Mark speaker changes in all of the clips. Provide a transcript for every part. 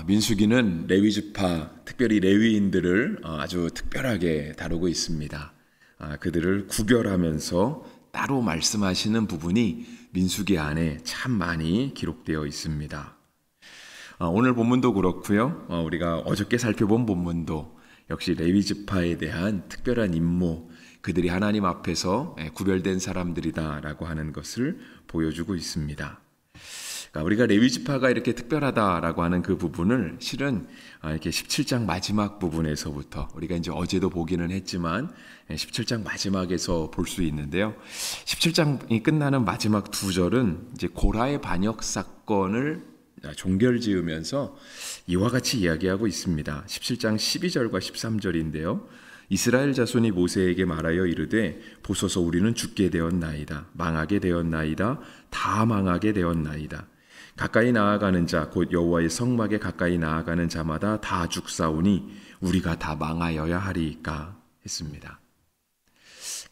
Speaker 1: 민수기는 레위 지파, 특별히 레위인들을 아주 특별하게 다루고 있습니다. 그들을 구별하면서 따로 말씀하시는 부분이 민수기 안에 참 많이 기록되어 있습니다. 오늘 본문도 그렇고요. 우리가 어저께 살펴본 본문도 역시 레위 지파에 대한 특별한 임무, 그들이 하나님 앞에서 구별된 사람들이다라고 하는 것을 보여주고 있습니다. 우리가 레위 지파가 이렇게 특별하다라고 하는 그 부분을 실은 이렇게 17장 마지막 부분에서부터 우리가 이제 어제도 보기는 했지만 17장 마지막에서 볼 수 있는데요. 17장이 끝나는 마지막 두 절은 이제 고라의 반역 사건을 종결지으면서 이와 같이 이야기하고 있습니다. 17장 12절과 13절인데요. 이스라엘 자손이 모세에게 말하여 이르되 보소서 우리는 죽게 되었나이다. 망하게 되었나이다. 다 망하게 되었나이다. 가까이 나아가는 자 곧 여호와의 성막에 가까이 나아가는 자마다 다 죽사오니 우리가 다 망하여야 하리이까 했습니다.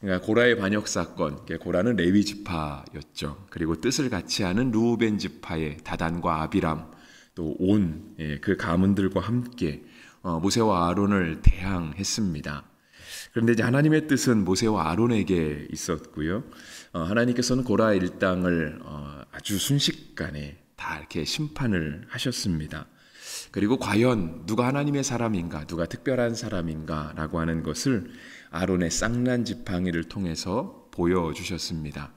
Speaker 1: 그러니까 고라의 반역 사건, 고라는 레위 지파였죠. 그리고 뜻을 같이 하는 르우벤 지파의 다단과 아비람 또 온 그 가문들과 함께 모세와 아론을 대항했습니다. 그런데 이제 하나님의 뜻은 모세와 아론에게 있었고요. 하나님께서는 고라 일당을 아주 순식간에 다 이렇게 심판을 하셨습니다. 그리고 과연 누가 하나님의 사람인가, 누가 특별한 사람인가라고 하는 것을 아론의 쌍난 지팡이를 통해서 보여주셨습니다.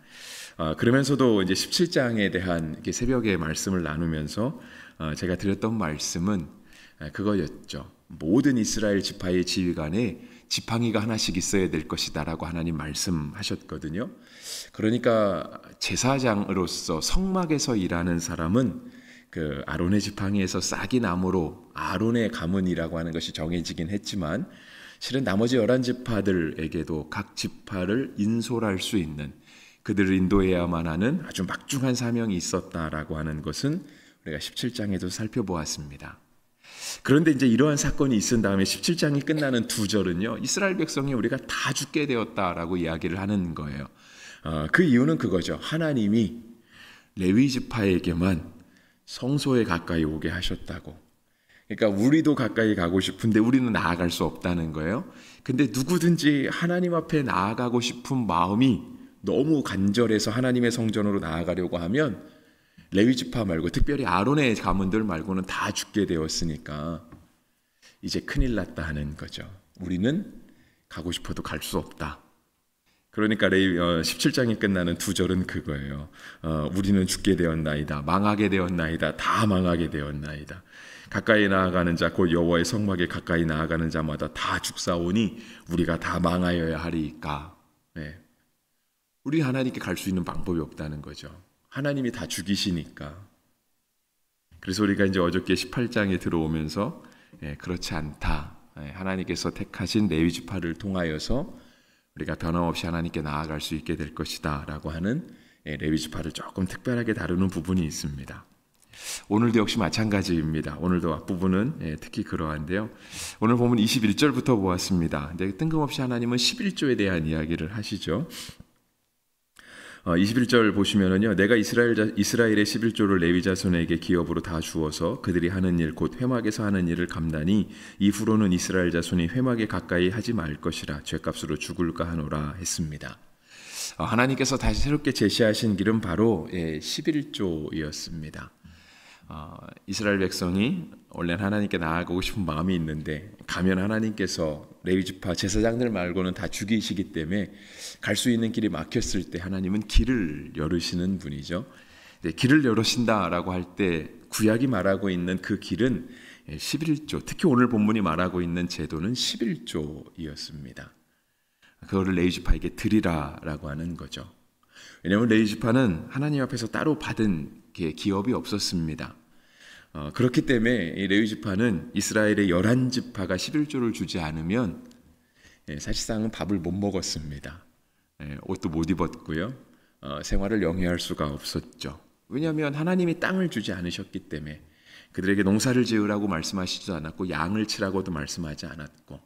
Speaker 1: 그러면서도 이제 17장에 대한 새벽에 말씀을 나누면서 제가 드렸던 말씀은 그거였죠. 모든 이스라엘 지파의 지휘관에 지팡이가 하나씩 있어야 될 것이다라고 하나님 말씀하셨거든요. 그러니까 제사장으로서 성막에서 일하는 사람은 그 아론의 지팡이에서 싹이 나므로 아론의 가문이라고 하는 것이 정해지긴 했지만 실은 나머지 11지파들에게도 각 지파를 인솔할 수 있는, 그들을 인도해야만 하는 아주 막중한 사명이 있었다라고 하는 것은 우리가 17장에도 살펴보았습니다. 그런데 이제 이러한 사건이 있은 다음에 17장이 끝나는 두 절은요, 이스라엘 백성이 우리가 다 죽게 되었다라고 이야기를 하는 거예요. 그 이유는 그거죠. 하나님이 레위 지파에게만 성소에 가까이 오게 하셨다고. 그러니까 우리도 가까이 가고 싶은데 우리는 나아갈 수 없다는 거예요. 근데 누구든지 하나님 앞에 나아가고 싶은 마음이 너무 간절해서 하나님의 성전으로 나아가려고 하면 레위 지파 말고 특별히 아론의 가문들 말고는 다 죽게 되었으니까 이제 큰일 났다 하는 거죠. 우리는 가고 싶어도 갈 수 없다. 그러니까 17장이 끝나는 두 절은 그거예요. 우리는 죽게 되었나이다. 망하게 되었나이다. 다 망하게 되었나이다. 가까이 나아가는 자 곧 여호와의 성막에 가까이 나아가는 자마다 다 죽사오니 우리가 다 망하여야 하리이까. 네. 우리 하나님께 갈 수 있는 방법이 없다는 거죠. 하나님이 다 죽이시니까. 그래서 우리가 이제 어저께 18장에 들어오면서 그렇지 않다. 하나님께서 택하신 레위 지파를 통하여서 우리가 변함없이 하나님께 나아갈 수 있게 될 것이다 라고 하는 레위 지파를 조금 특별하게 다루는 부분이 있습니다. 오늘도 역시 마찬가지입니다. 오늘도 앞부분은 특히 그러한데요. 오늘 보면 21절부터 보았습니다. 근데 뜬금없이 하나님은 11조에 대한 이야기를 하시죠. 21절 보시면은요, 내가 이스라엘의 11조를 레위 자손에게 기업으로 다 주어서 그들이 하는 일 곧 회막에서 하는 일을 감다니 이후로는 이스라엘 자손이 회막에 가까이 하지 말 것이라 죗값으로 죽을까 하노라 했습니다. 하나님께서 다시 새롭게 제시하신 길은 바로 11조였습니다. 이스라엘 백성이 원래 하나님께 나아가고 싶은 마음이 있는데 가면 하나님께서 레위 지파 제사장들 말고는 다 죽이시기 때문에 갈 수 있는 길이 막혔을 때 하나님은 길을 열으시는 분이죠. 길을 열으신다라고 할 때 구약이 말하고 있는 그 길은 11조, 특히 오늘 본문이 말하고 있는 제도는 11조이었습니다. 그거를 레위 지파에게 드리라라고 하는 거죠. 왜냐하면 레위 지파는 하나님 앞에서 따로 받은 기업이 없었습니다. 그렇기 때문에 이 레위 지파는 이스라엘의 11지파가 11조를 주지 않으면 사실상은 밥을 못 먹었습니다. 옷도 못 입었고요. 생활을 영위할 수가 없었죠. 왜냐하면 하나님이 땅을 주지 않으셨기 때문에 그들에게 농사를 지으라고 말씀하시지도 않았고 양을 치라고도 말씀하지 않았고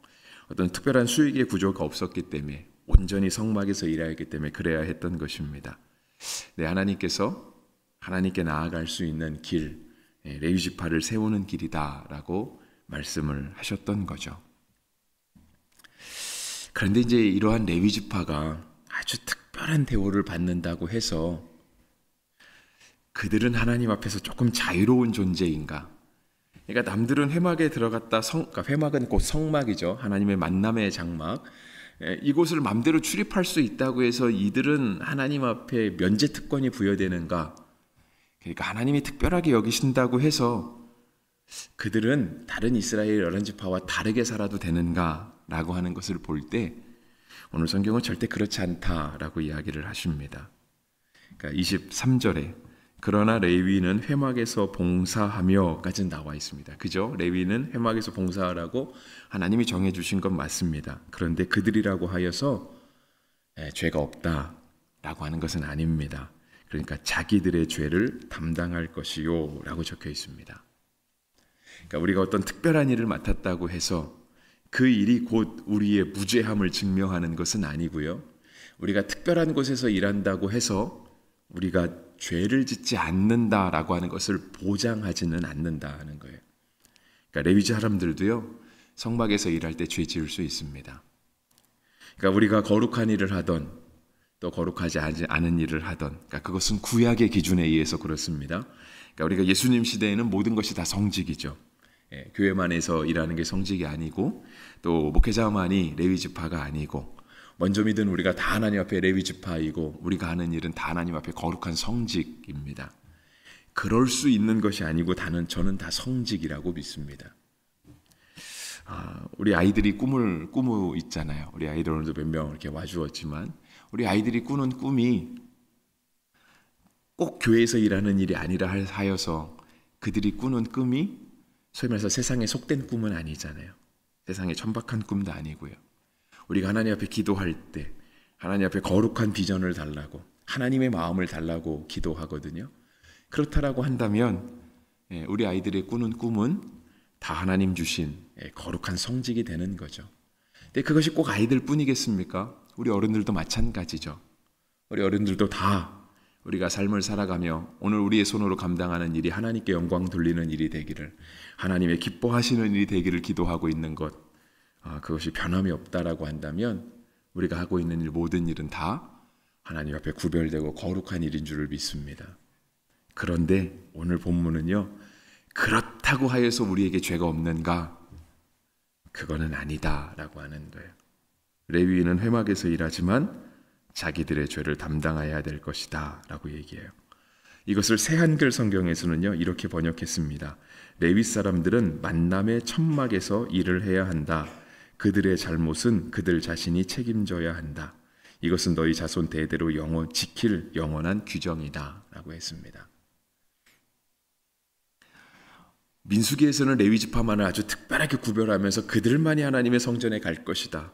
Speaker 1: 어떤 특별한 수익의 구조가 없었기 때문에 온전히 성막에서 일해야 했기 때문에 그래야 했던 것입니다. 네, 하나님께서 하나님께 나아갈 수 있는 길, 레위 지파를 세우는 길이다라고 말씀을 하셨던 거죠. 그런데 이제 이러한 레위 지파가 아주 특별한 대우를 받는다고 해서 그들은 하나님 앞에서 조금 자유로운 존재인가? 그러니까 남들은 회막에 들어갔다 그러니까 회막은 곧 성막이죠. 하나님의 만남의 장막. 이곳을 마음대로 출입할 수 있다고 해서 이들은 하나님 앞에 면제 특권이 부여되는가? 그러니까 하나님이 특별하게 여기신다고 해서 그들은 다른 이스라엘 여러 지파와 다르게 살아도 되는가라고 하는 것을 볼 때 오늘 성경은 절대 그렇지 않다라고 이야기를 하십니다. 그러니까 23절에 그러나 레위는 회막에서 봉사하며까지 나와 있습니다. 그죠? 레위는 회막에서 봉사하라고 하나님이 정해주신 건 맞습니다. 그런데 그들이라고 하여서 죄가 없다라고 하는 것은 아닙니다. 그러니까 자기들의 죄를 담당할 것이요 라고 적혀 있습니다. 그러니까 우리가 어떤 특별한 일을 맡았다고 해서 그 일이 곧 우리의 무죄함을 증명하는 것은 아니고요. 우리가 특별한 곳에서 일한다고 해서 우리가 죄를 짓지 않는다라고 하는 것을 보장하지는 않는다는 거예요. 그러니까 레위지 사람들도요, 성막에서 일할 때 죄 지을 수 있습니다. 그러니까 우리가 거룩한 일을 하던 또 거룩하지 않은 일을 하던, 그러니까 그것은 구약의 기준에 의해서 그렇습니다. 그러니까 우리가 예수님 시대에는 모든 것이 다 성직이죠. 교회만에서 일하는 게 성직이 아니고 또 목회자만이 레위 지파가 아니고 먼저 믿은 우리가 다 하나님 앞에 레위 지파이고 우리가 하는 일은 다 하나님 앞에 거룩한 성직입니다. 그럴 수 있는 것이 아니고 저는 다 성직이라고 믿습니다. 우리 아이들이 꿈을 꾸고 있잖아요. 우리 아이들 오늘도 몇 명 이렇게 와주었지만 우리 아이들이 꾸는 꿈이 꼭 교회에서 일하는 일이 아니라 하여서 그들이 꾸는 꿈이 소위 말해서 세상에 속된 꿈은 아니잖아요. 세상에 천박한 꿈도 아니고요. 우리가 하나님 앞에 기도할 때 하나님 앞에 거룩한 비전을 달라고 하나님의 마음을 달라고 기도하거든요. 그렇다라고 한다면 우리 아이들의 꾸는 꿈은 다 하나님 주신 거룩한 성직이 되는 거죠. 근데 그것이 꼭 아이들 뿐이겠습니까? 우리 어른들도 마찬가지죠. 우리 어른들도 다 우리가 삶을 살아가며 오늘 우리의 손으로 감당하는 일이 하나님께 영광 돌리는 일이 되기를, 하나님의 기뻐하시는 일이 되기를 기도하고 있는 것, 그것이 변함이 없다라고 한다면 우리가 하고 있는 일 모든 일은 다 하나님 앞에 구별되고 거룩한 일인 줄을 믿습니다. 그런데 오늘 본문은요, 그렇다고 하여서 우리에게 죄가 없는가? 그거는 아니다라고 하는 거예요. 레위인은 회막에서 일하지만 자기들의 죄를 담당해야 될 것이다 라고 얘기해요. 이것을 새한글 성경에서는요 이렇게 번역했습니다. 레위 사람들은 만남의 천막에서 일을 해야 한다. 그들의 잘못은 그들 자신이 책임져야 한다. 이것은 너희 자손 대대로 지킬 영원한 규정이다 라고 했습니다. 민수기에서는 레위 지파만을 아주 특별하게 구별하면서 그들만이 하나님의 성전에 갈 것이다.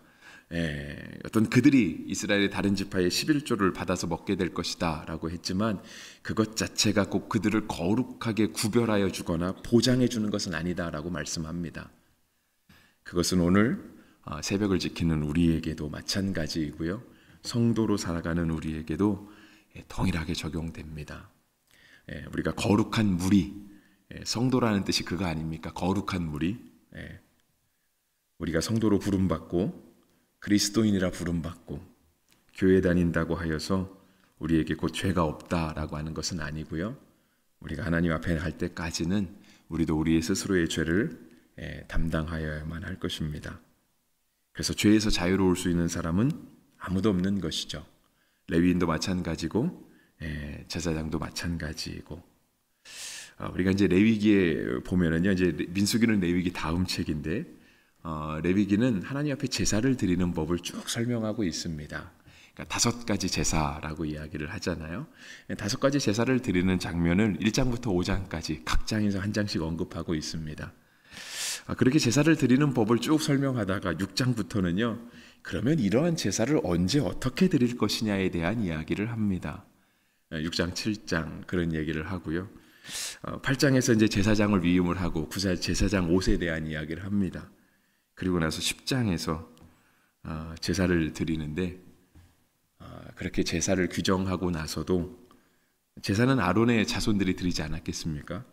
Speaker 1: 어떤 그들이 이스라엘의 다른 지파의 11조를 받아서 먹게 될 것이다 라고 했지만 그것 자체가 꼭 그들을 거룩하게 구별하여 주거나 보장해 주는 것은 아니다 라고 말씀합니다. 그것은 오늘 새벽을 지키는 우리에게도 마찬가지이고요, 성도로 살아가는 우리에게도 동일하게 적용됩니다. 우리가 거룩한 무리, 성도라는 뜻이 그거 아닙니까? 거룩한 무리. 우리가 성도로 부름받고 그리스도인이라 부름받고 교회 다닌다고 하여서 우리에게 곧 죄가 없다라고 하는 것은 아니고요, 우리가 하나님 앞에 할 때까지는 우리도 우리의 스스로의 죄를 담당하여야만 할 것입니다. 그래서 죄에서 자유로울 수 있는 사람은 아무도 없는 것이죠. 레위인도 마찬가지고 제사장도 마찬가지이고, 우리가 이제 레위기에 보면은요, 이제 민수기는 레위기 다음 책인데 레위기는 하나님 앞에 제사를 드리는 법을 쭉 설명하고 있습니다. 그러니까 5가지 제사라고 이야기를 하잖아요. 5가지 제사를 드리는 장면을 1장부터 5장까지 각 장에서 한 장씩 언급하고 있습니다. 그렇게 제사를 드리는 법을 쭉 설명하다가 6장부터는요, 그러면 이러한 제사를 언제 어떻게 드릴 것이냐에 대한 이야기를 합니다. 6장, 7장 그런 얘기를 하고요. 8장에서 이제 제사장을 위임을 하고 제사장 옷에 대한 이야기를 합니다. 그리고 나서 10장에서 제사를 드리는데, 그렇게 제사를 규정하고 나서도 제사는 아론의 자손들이 드리지 않았겠습니까?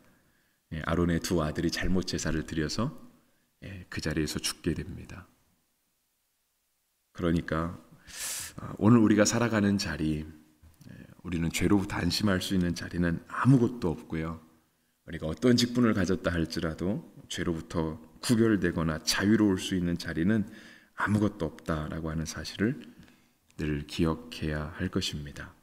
Speaker 1: 아론의 두 아들이 잘못 제사를 드려서 그 자리에서 죽게 됩니다. 그러니까 오늘 우리가 살아가는 자리, 우리는 죄로부터 안심할 수 있는 자리는 아무것도 없고요. 우리가 어떤 직분을 가졌다 할지라도 죄로부터 구별되거나 자유로울 수 있는 자리는 아무것도 없다라고 하는 사실을 늘 기억해야 할 것입니다.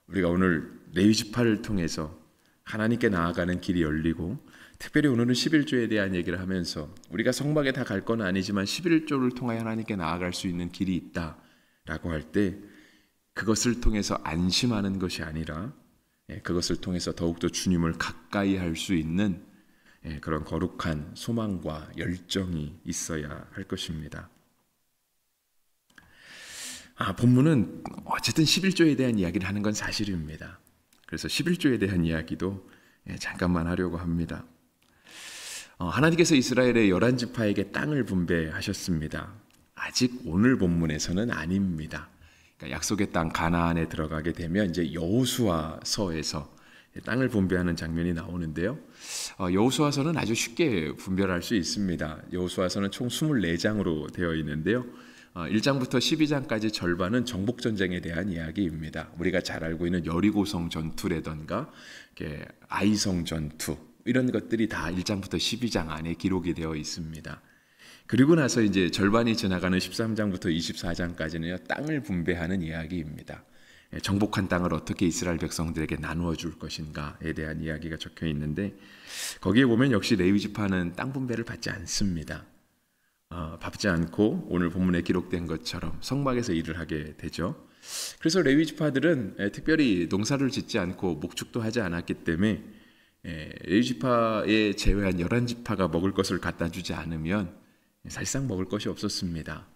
Speaker 1: 우리가 오늘 레위 지파를 통해서 하나님께 나아가는 길이 열리고, 특별히 오늘은 11조에 대한 얘기를 하면서 우리가 성막에 다 갈 건 아니지만 11조를 통하여 하나님께 나아갈 수 있는 길이 있다라고 할 때, 그것을 통해서 안심하는 것이 아니라 그것을 통해서 더욱더 주님을 가까이 할 수 있는 그런 거룩한 소망과 열정이 있어야 할 것입니다. 본문은 어쨌든 11조에 대한 이야기를 하는 건 사실입니다. 그래서 11조에 대한 이야기도 잠깐만 하려고 합니다. 하나님께서 이스라엘의 11지파에게 땅을 분배하셨습니다. 아직 오늘 본문에서는 아닙니다. 그러니까 약속의 땅 가나안에 들어가게 되면 이제 여호수아서에서 땅을 분배하는 장면이 나오는데요. 여호수아서는 아주 쉽게 분별할 수 있습니다. 여호수아서는 총 24장으로 되어 있는데요. 1장부터 12장까지 절반은 정복전쟁에 대한 이야기입니다. 우리가 잘 알고 있는 여리고성 전투라던가 아이성 전투, 이런 것들이 다 1장부터 12장 안에 기록이 되어 있습니다. 그리고 나서 이제 절반이 지나가는 13장부터 24장까지는요, 땅을 분배하는 이야기입니다. 정복한 땅을 어떻게 이스라엘 백성들에게 나누어 줄 것인가에 대한 이야기가 적혀 있는데, 거기에 보면 역시 레위 지파는 땅 분배를 받지 않습니다. 받지 않고 오늘 본문에 기록된 것처럼 성막에서 일을 하게 되죠. 그래서 레위 지파들은 특별히 농사를 짓지 않고 목축도 하지 않았기 때문에 레위 지파에 제외한 11지파가 먹을 것을 갖다 주지 않으면 사실상 먹을 것이 없었습니다.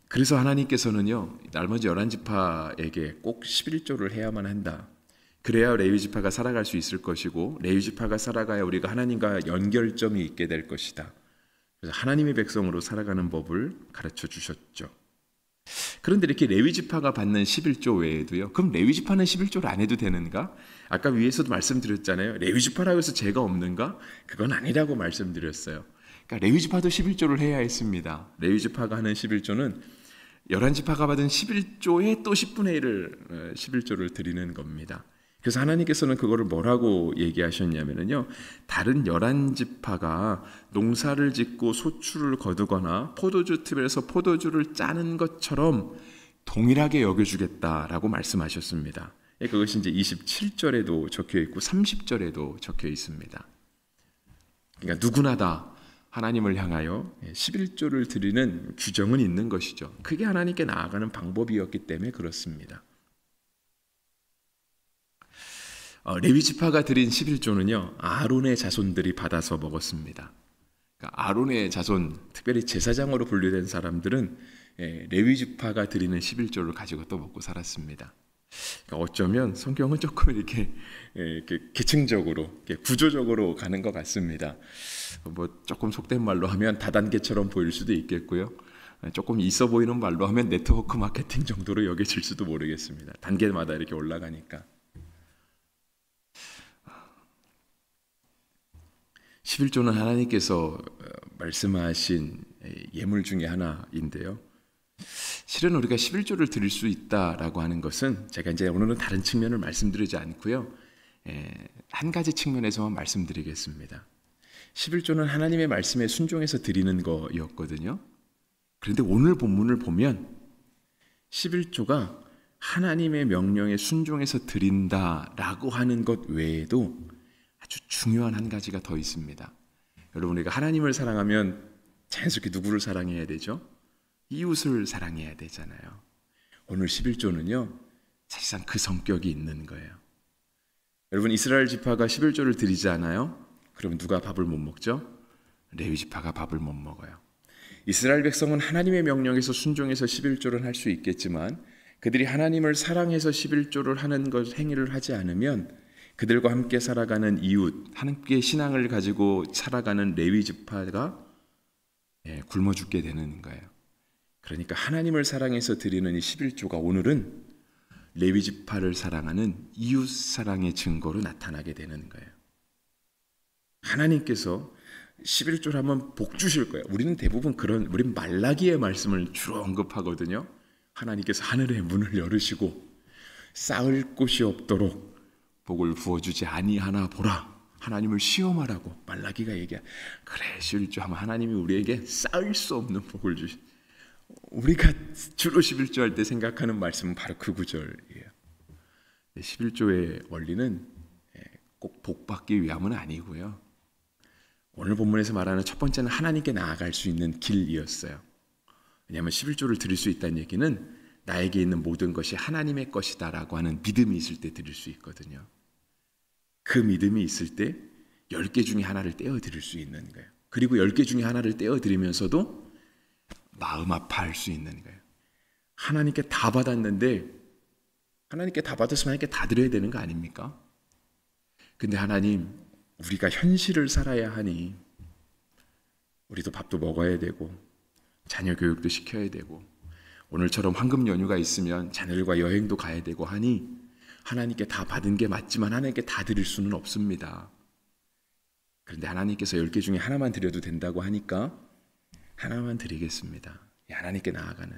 Speaker 1: 그래서 하나님께서는요, 나머지 11지파에게 꼭 11조를 해야만 한다. 그래야 레위 지파가 살아갈 수 있을 것이고, 레위 지파가 살아가야 우리가 하나님과 연결점이 있게 될 것이다. 그래서 하나님의 백성으로 살아가는 법을 가르쳐 주셨죠. 그런데 이렇게 레위 지파가 받는 11조 외에도요, 그럼 레위 지파는 11조를 안 해도 되는가? 아까 위에서도 말씀드렸잖아요. 레위 지파라고 해서 죄가 없는가? 그건 아니라고 말씀드렸어요. 그러니까 레위 지파도 11조를 해야 했습니다. 레위 지파가 하는 11조는 11지파가 받은 11조의 또 10분의 1을 11조를 드리는 겁니다. 그래서 하나님께서는 그거를 뭐라고 얘기하셨냐면요, 다른 11지파가 농사를 짓고 소출을 거두거나 포도주 틈에서 포도주를 짜는 것처럼 동일하게 여겨주겠다라고 말씀하셨습니다. 그것이 이제 27절에도 적혀 있고 30절에도 적혀 있습니다. 그러니까 누구나 다 하나님을 향하여 11조를 드리는 규정은 있는 것이죠. 그게 하나님께 나아가는 방법이었기 때문에 그렇습니다. 레위 지파가 드린 11조는요, 아론의 자손들이 받아서 먹었습니다. 그러니까 아론의 자손, 특별히 제사장으로 분류된 사람들은 레위 지파가 드리는 11조를 가지고 또 먹고 살았습니다. 그러니까 어쩌면 성경은 조금 이렇게 계층적으로, 구조적으로 가는 것 같습니다. 뭐 조금 속된 말로 하면 다단계처럼 보일 수도 있겠고요. 조금 있어 보이는 말로 하면 네트워크 마케팅 정도로 여겨질 수도 모르겠습니다. 단계마다 이렇게 올라가니까. 11조는 하나님께서 말씀하신 예물 중에 하나인데요. 실은 우리가 11조를 드릴 수 있다라고 하는 것은, 제가 이제 오늘은 다른 측면을 말씀드리지 않고요, 한 가지 측면에서만 말씀드리겠습니다. 11조는 하나님의 말씀에 순종해서 드리는 거였거든요. 그런데 오늘 본문을 보면 11조가 하나님의 명령에 순종해서 드린다라고 하는 것 외에도 아주 중요한 한 가지가 더 있습니다. 여러분, 우리가 하나님을 사랑하면 자연스럽게 누구를 사랑해야 되죠? 이웃을 사랑해야 되잖아요. 오늘 11조는요, 사실상 그 성격이 있는 거예요. 여러분, 이스라엘 지파가 11조를 드리지 않아요? 그럼 누가 밥을 못 먹죠? 레위 지파가 밥을 못 먹어요. 이스라엘 백성은 하나님의 명령에서 순종해서 11조를 할 수 있겠지만, 그들이 하나님을 사랑해서 11조를 하는 것, 행위를 하지 않으면 그들과 함께 살아가는 이웃, 함께 신앙을 가지고 살아가는 레위 지파가 굶어 죽게 되는 거예요. 그러니까 하나님을 사랑해서 드리는 이 11조가 오늘은 레위 지파를 사랑하는 이웃 사랑의 증거로 나타나게 되는 거예요. 하나님께서 11조를 하면 복 주실 거예요. 우리는 대부분 우린 말라기의 말씀을 주로 언급하거든요. 하나님께서 하늘의 문을 열으시고 쌓을 곳이 없도록 복을 부어주지 아니하나 보라. 하나님을 시험하라고 말라기가 얘기해. 그래 11조 하면 하나님이 우리에게 쌓을 수 없는 복을 주시. 우리가 주로 11조 할 때 생각하는 말씀은 바로 그 구절이에요. 11조의 원리는 꼭 복받기 위함은 아니고요. 오늘 본문에서 말하는 첫 번째는 하나님께 나아갈 수 있는 길이었어요. 왜냐하면 11조를 드릴 수 있다는 얘기는 나에게 있는 모든 것이 하나님의 것이다라고 하는 믿음이 있을 때 드릴 수 있거든요. 그 믿음이 있을 때 10개 중에 하나를 떼어드릴 수 있는 거예요. 그리고 10개 중에 하나를 떼어드리면서도 마음 아파할 수 있는 거예요. 하나님께 다 받았는데 하나님께 다 받았으면 하나님께 다 드려야 되는 거 아닙니까? 근데 하나님, 우리가 현실을 살아야 하니 우리도 밥도 먹어야 되고 자녀 교육도 시켜야 되고 오늘처럼 황금 연휴가 있으면 자녀들과 여행도 가야 되고 하니 하나님께 다 받은 게 맞지만 하나님께 다 드릴 수는 없습니다. 그런데 하나님께서 10개 중에 하나만 드려도 된다고 하니까 하나만 드리겠습니다. 하나님께 나아가는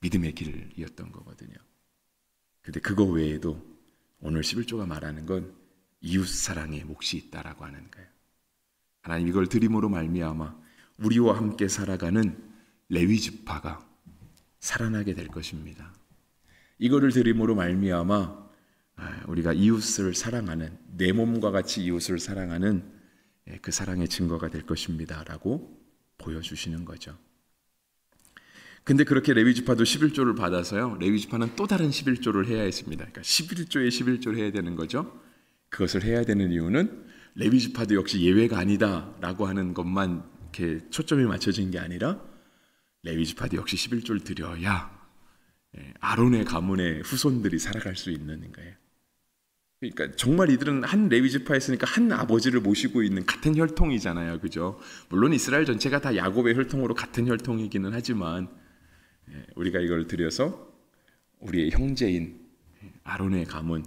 Speaker 1: 믿음의 길이었던 거거든요. 근데 그거 외에도 오늘 11조가 말하는 건 이웃 사랑의 몫이 있다라고 하는 거예요. 하나님 이걸 드림으로 말미암아 우리와 함께 살아가는 레위 지파가 살아나게 될 것입니다. 이거를 드림으로 말미암아 우리가 이웃을 사랑하는, 내 몸과 같이 이웃을 사랑하는 그 사랑의 증거가 될 것입니다라고 보여주시는 거죠. 근데 그렇게 레위 지파도 11조를 받아서요, 레위 지파는 또 다른 11조를 해야 했습니다. 그러니까 11조에 11조를 해야 되는 거죠. 그것을 해야 되는 이유는 레위 지파도 역시 예외가 아니다라고 하는 것만 이렇게 초점이 맞춰진 게 아니라 레위 지파도 역시 11조를 드려야 아론의 가문의 후손들이 살아갈 수 있는 거예요. 그러니까 정말 이들은 한 레위 지파에 있으니까 한 아버지를 모시고 있는 같은 혈통이잖아요, 그죠? 물론 이스라엘 전체가 다 야곱의 혈통으로 같은 혈통이기는 하지만 우리가 이걸 드려서 우리의 형제인 아론의 가문,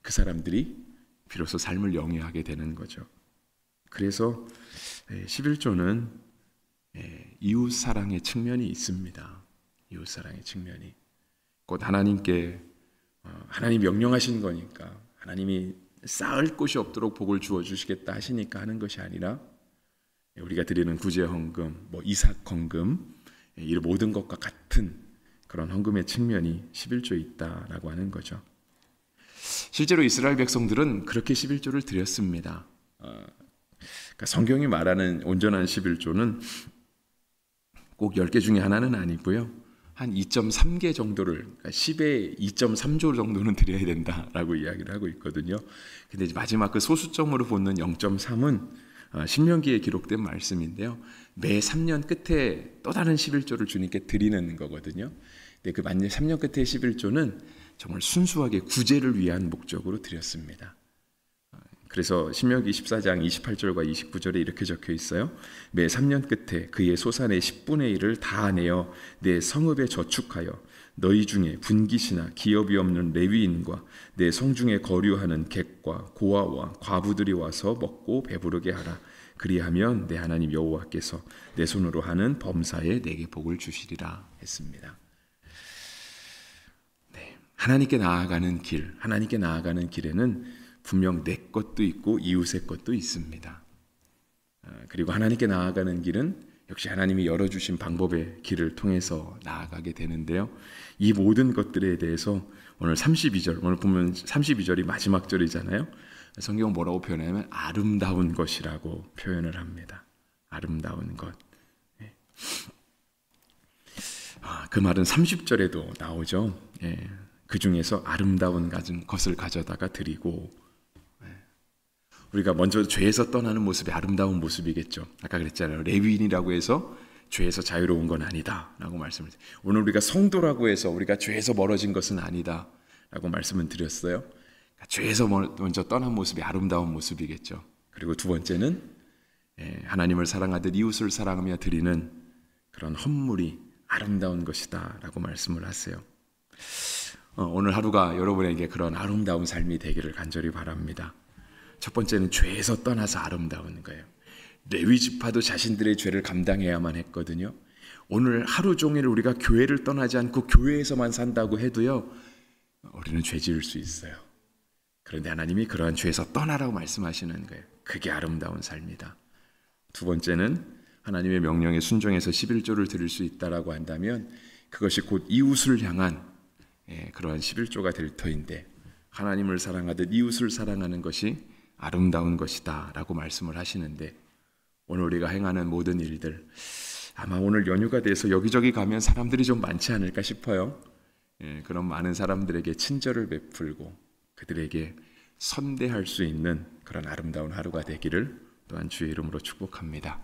Speaker 1: 그 사람들이 비로소 삶을 영위하게 되는 거죠. 그래서 11조는 이웃 사랑의 측면이 있습니다. 이웃 사랑의 측면이 곧 하나님께 하나님 명령하신 거니까, 하나님이 쌓을 곳이 없도록 복을 주어 주시겠다 하시니까 하는 것이 아니라 우리가 드리는 구제 헌금, 이삭 헌금, 이 모든 것과 같은 그런 헌금의 측면이 11조에 있다라고 하는 거죠. 실제로 이스라엘 백성들은 그렇게 11조를 드렸습니다. 그러니까 성경이 말하는 온전한 11조는 꼭 10개 중에 하나는 아니고요. 한 2.3개 정도를, 그러니까 10에 2.3조 정도는 드려야 된다라고 이야기를 하고 있거든요. 근데 마지막 그 소수점으로 보는 0.3은 신명기에 기록된 말씀인데요. 매 3년 끝에 또 다른 11조를 주님께 드리는 거거든요. 근데 그 3년 끝에 11조는 정말 순수하게 구제를 위한 목적으로 드렸습니다. 그래서 신명기 14장 28절과 29절에 이렇게 적혀 있어요. 매 3년 끝에 그의 소산의 10분의 1을 다 내어 내 성읍에 저축하여 너희 중에 분깃이나 기업이 없는 레위인과 내 성중에 거류하는 객과 고아와 과부들이 와서 먹고 배부르게 하라. 그리하면 내 하나님 여호와께서 내 손으로 하는 범사에 내게 복을 주시리라 했습니다. 하나님께 나아가는 길, 하나님께 나아가는 길에는 분명 내 것도 있고 이웃의 것도 있습니다. 그리고 하나님께 나아가는 길은 역시 하나님이 열어주신 방법의 길을 통해서 나아가게 되는데요. 이 모든 것들에 대해서 오늘 32절, 오늘 보면 32절이 마지막 절이잖아요. 성경은 뭐라고 표현하냐면 아름다운 것이라고 표현을 합니다. 아름다운 것. 그 말은 30절에도 나오죠. 그 중에서 아름다운 것을 가져다가 드리고, 우리가 먼저 죄에서 떠나는 모습이 아름다운 모습이겠죠. 아까 그랬잖아요. 레위인이라고 해서 죄에서 자유로운 건 아니다 라고 말씀을 드렸어요. 오늘 우리가 성도라고 해서 우리가 죄에서 멀어진 것은 아니다 라고 말씀을 드렸어요. 그러니까 죄에서 먼저 떠난 모습이 아름다운 모습이겠죠. 그리고 두 번째는 하나님을 사랑하듯 이웃을 사랑하며 드리는 그런 헌물이 아름다운 것이다 라고 말씀을 하세요. 오늘 하루가 여러분에게 그런 아름다운 삶이 되기를 간절히 바랍니다. 첫 번째는 죄에서 떠나서 아름다운 거예요. 레위 지파도 자신들의 죄를 감당해야만 했거든요. 오늘 하루 종일 우리가 교회를 떠나지 않고 교회에서만 산다고 해도요, 우리는 죄 지을 수 있어요. 그런데 하나님이 그러한 죄에서 떠나라고 말씀하시는 거예요. 그게 아름다운 삶이다. 두 번째는 하나님의 명령에 순종해서 11조를 드릴 수 있다라고 한다면 그것이 곧 이웃을 향한 그러한 11조가 될 터인데, 하나님을 사랑하듯 이웃을 사랑하는 것이 아름다운 것이다 라고 말씀을 하시는데, 오늘 우리가 행하는 모든 일들, 아마 오늘 연휴가 돼서 여기저기 가면 사람들이 좀 많지 않을까 싶어요. 그런 많은 사람들에게 친절을 베풀고 그들에게 선대할 수 있는 그런 아름다운 하루가 되기를 또한 주의 이름으로 축복합니다.